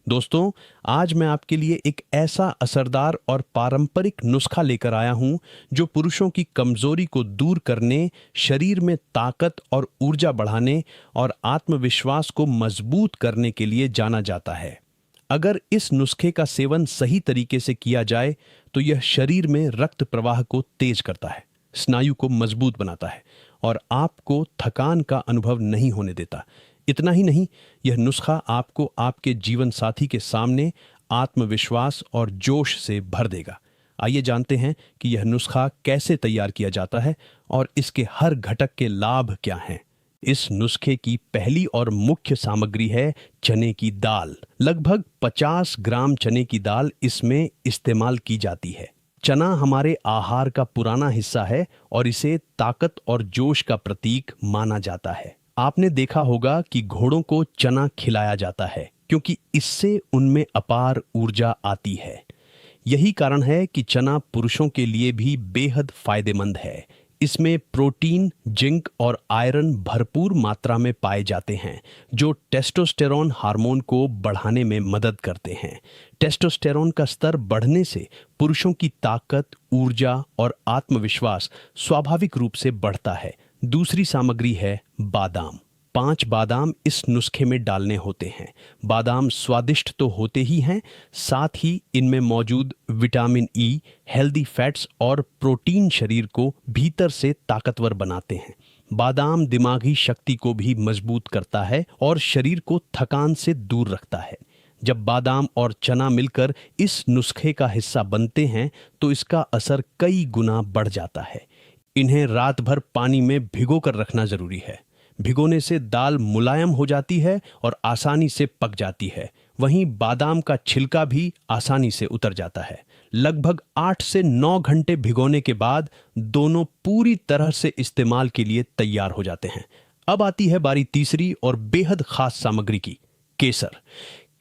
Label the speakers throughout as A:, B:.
A: दोस्तों, आज मैं आपके लिए एक ऐसा असरदार और पारंपरिक नुस्खा लेकर आया हूं जो पुरुषों की कमजोरी को दूर करने, शरीर में ताकत और ऊर्जा बढ़ाने और आत्मविश्वास को मजबूत करने के लिए जाना जाता है। अगर इस नुस्खे का सेवन सही तरीके से किया जाए तो यह शरीर में रक्त प्रवाह को तेज करता है, स्नायु को मजबूत बनाता है और आपको थकान का अनुभव नहीं होने देता। इतना ही नहीं, यह नुस्खा आपको आपके जीवन साथी के सामने आत्मविश्वास और जोश से भर देगा। आइए जानते हैं कि यह नुस्खा कैसे तैयार किया जाता है और इसके हर घटक के लाभ क्या हैं। इस नुस्खे की पहली और मुख्य सामग्री है चने की दाल। लगभग 50 ग्राम चने की दाल इसमें इस्तेमाल की जाती है। चना हमारे आहार का पुराना हिस्सा है और इसे ताकत और जोश का प्रतीक माना जाता है। आपने देखा होगा कि घोड़ों को चना खिलाया जाता है क्योंकि इससे उनमें अपार ऊर्जा आती है। यही कारण है कि चना पुरुषों के लिए भी बेहद फायदेमंद है। इसमें प्रोटीन, जिंक और आयरन भरपूर मात्रा में पाए जाते हैं जो टेस्टोस्टेरोन हार्मोन को बढ़ाने में मदद करते हैं। टेस्टोस्टेरोन का स्तर बढ़ने से पुरुषों की ताकत, ऊर्जा और आत्मविश्वास स्वाभाविक रूप से बढ़ता है। दूसरी सामग्री है बादाम। 5 बादाम इस नुस्खे में डालने होते हैं। बादाम स्वादिष्ट तो होते ही हैं, साथ ही इनमें मौजूद विटामिन ई, हेल्दी फैट्स और प्रोटीन शरीर को भीतर से ताकतवर बनाते हैं। बादाम दिमागी शक्ति को भी मजबूत करता है और शरीर को थकान से दूर रखता है। जब बादाम और चना मिलकर इस नुस्खे का हिस्सा बनते हैं तो इसका असर कई गुना बढ़ जाता है। इन्हें रात भर पानी में भिगो कर रखना जरूरी है। भिगोने से दाल मुलायम हो जाती है और आसानी से पक जाती है। वहीं बादाम का छिलका भी आसानी से उतर जाता है। लगभग 8 से 9 घंटे भिगोने के बाद दोनों पूरी तरह से इस्तेमाल के लिए तैयार हो जाते हैं। अब आती है बारी तीसरी और बेहद खास सामग्री की, केसर।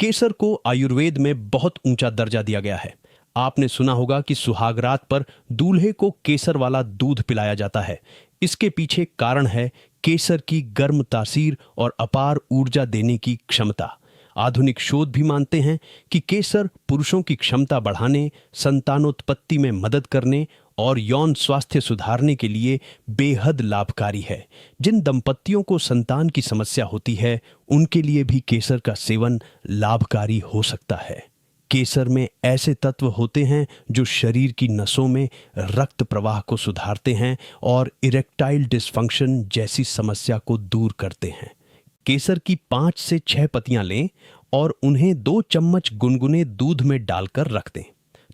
A: केसर को आयुर्वेद में बहुत ऊंचा दर्जा दिया गया है। आपने सुना होगा कि सुहागरात पर दूल्हे को केसर वाला दूध पिलाया जाता है। इसके पीछे कारण है केसर की गर्म तासीर और अपार ऊर्जा देने की क्षमता। आधुनिक शोध भी मानते हैं कि केसर पुरुषों की क्षमता बढ़ाने, संतानोत्पत्ति में मदद करने और यौन स्वास्थ्य सुधारने के लिए बेहद लाभकारी है। जिन दंपतियों को संतान की समस्या होती है, उनके लिए भी केसर का सेवन लाभकारी हो सकता है। केसर में ऐसे तत्व होते हैं जो शरीर की नसों में रक्त प्रवाह को सुधारते हैं और इरेक्टाइल डिसफंक्शन जैसी समस्या को दूर करते हैं। केसर की 5 से 6 पत्तियां लें और उन्हें 2 चम्मच गुनगुने दूध में डालकर रख दें।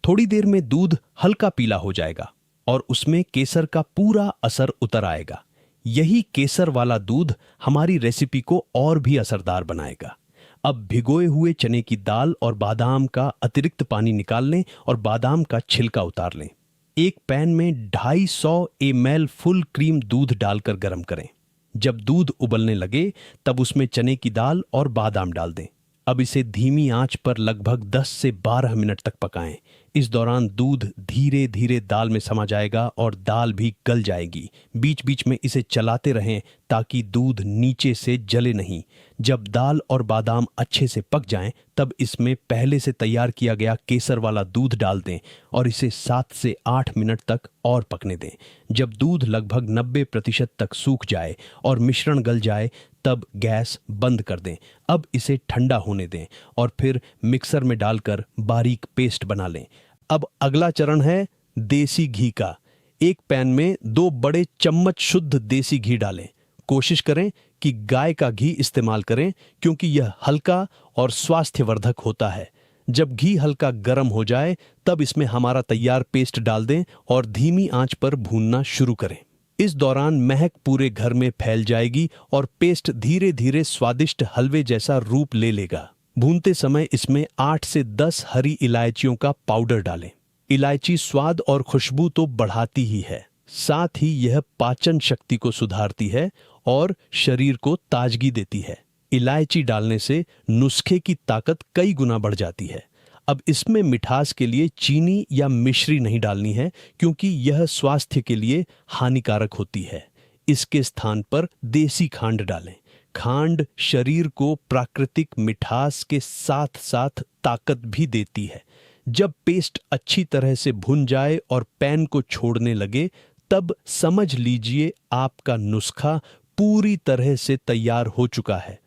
A: थोड़ी देर में दूध हल्का पीला हो जाएगा और उसमें केसर का पूरा असर उतर आएगा। यही केसर वाला दूध हमारी रेसिपी को और भी असरदार बनाएगा। अब भिगोए हुए चने की दाल और बादाम का अतिरिक्त पानी निकाल लें और बादाम का छिलका उतार लें। एक पैन में 250 ml फुल क्रीम दूध डालकर गर्म करें। जब दूध उबलने लगे तब उसमें चने की दाल और बादाम डाल दें। अब इसे धीमी आंच पर लगभग 10 से 12 मिनट तक पकाएं। इस दौरान दूध धीरे धीरे दाल में समा जाएगा और दाल भी गल जाएगी। बीच बीच में इसे चलाते रहें ताकि दूध नीचे से जले नहीं। जब दाल और बादाम अच्छे से पक जाएं, तब इसमें पहले से तैयार किया गया केसर वाला दूध डाल दें और इसे 7 से 8 मिनट तक और पकने दें। जब दूध लगभग 90% तक सूख जाए और मिश्रण गल जाए, तब गैस बंद कर दें। अब इसे ठंडा होने दें और फिर मिक्सर में डालकर बारीक पेस्ट बना लें। अब अगला चरण है देसी घी का। एक पैन में 2 बड़े चम्मच शुद्ध देसी घी डालें। कोशिश करें कि गाय का घी इस्तेमाल करें क्योंकि यह हल्का और स्वास्थ्यवर्धक होता है। जब घी हल्का गर्म हो जाए तब इसमें हमारा तैयार पेस्ट डाल दें और धीमी आंच पर भूनना शुरू करें। इस दौरान महक पूरे घर में फैल जाएगी और पेस्ट धीरे धीरे स्वादिष्ट हलवे जैसा रूप ले लेगा। भूनते समय इसमें 8 से 10 हरी इलायचियों का पाउडर डालें। इलायची स्वाद और खुशबू तो बढ़ाती ही है, साथ ही यह पाचन शक्ति को सुधारती है और शरीर को ताजगी देती है। इलायची डालने से नुस्खे की ताकत कई गुना बढ़ जाती है। अब इसमें मिठास के लिए चीनी या मिश्री नहीं डालनी है क्योंकि यह स्वास्थ्य के लिए हानिकारक होती है। इसके स्थान पर देसी खांड डालें। खांड शरीर को प्राकृतिक मिठास के साथ साथ ताकत भी देती है। जब पेस्ट अच्छी तरह से भुन जाए और पैन को छोड़ने लगे, तब समझ लीजिए आपका नुस्खा पूरी तरह से तैयार हो चुका है।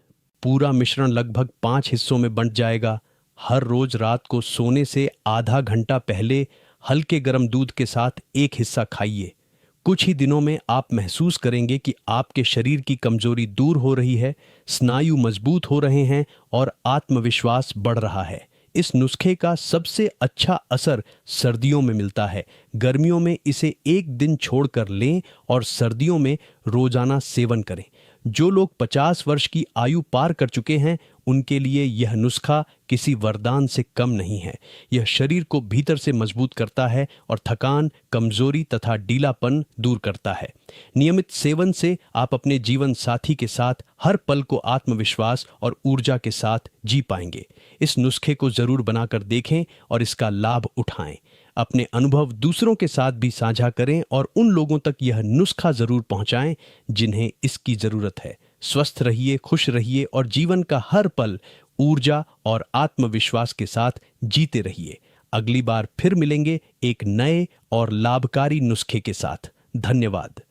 A: पूरा मिश्रण लगभग 5 हिस्सों में बंट जाएगा। हर रोज रात को सोने से आधा घंटा पहले हल्के गर्म दूध के साथ एक हिस्सा खाइए। कुछ ही दिनों में आप महसूस करेंगे कि आपके शरीर की कमजोरी दूर हो रही है, स्नायु मजबूत हो रहे हैं और आत्मविश्वास बढ़ रहा है। इस नुस्खे का सबसे अच्छा असर सर्दियों में मिलता है। गर्मियों में इसे एक दिन छोड़कर लें और सर्दियों में रोजाना सेवन करें। जो लोग 50 वर्ष की आयु पार कर चुके हैं, उनके लिए यह नुस्खा किसी वरदान से कम नहीं है। यह शरीर को भीतर से मजबूत करता है और थकान, कमजोरी तथा ढीलापन दूर करता है। नियमित सेवन से आप अपने जीवन साथी के साथ हर पल को आत्मविश्वास और ऊर्जा के साथ जी पाएंगे। इस नुस्खे को जरूर बनाकर देखें और इसका लाभ उठाएं। अपने अनुभव दूसरों के साथ भी साझा करें और उन लोगों तक यह नुस्खा जरूर पहुंचाएं जिन्हें इसकी जरूरत है। स्वस्थ रहिए, खुश रहिए और जीवन का हर पल ऊर्जा और आत्मविश्वास के साथ जीते रहिए। अगली बार फिर मिलेंगे एक नए और लाभकारी नुस्खे के साथ। धन्यवाद।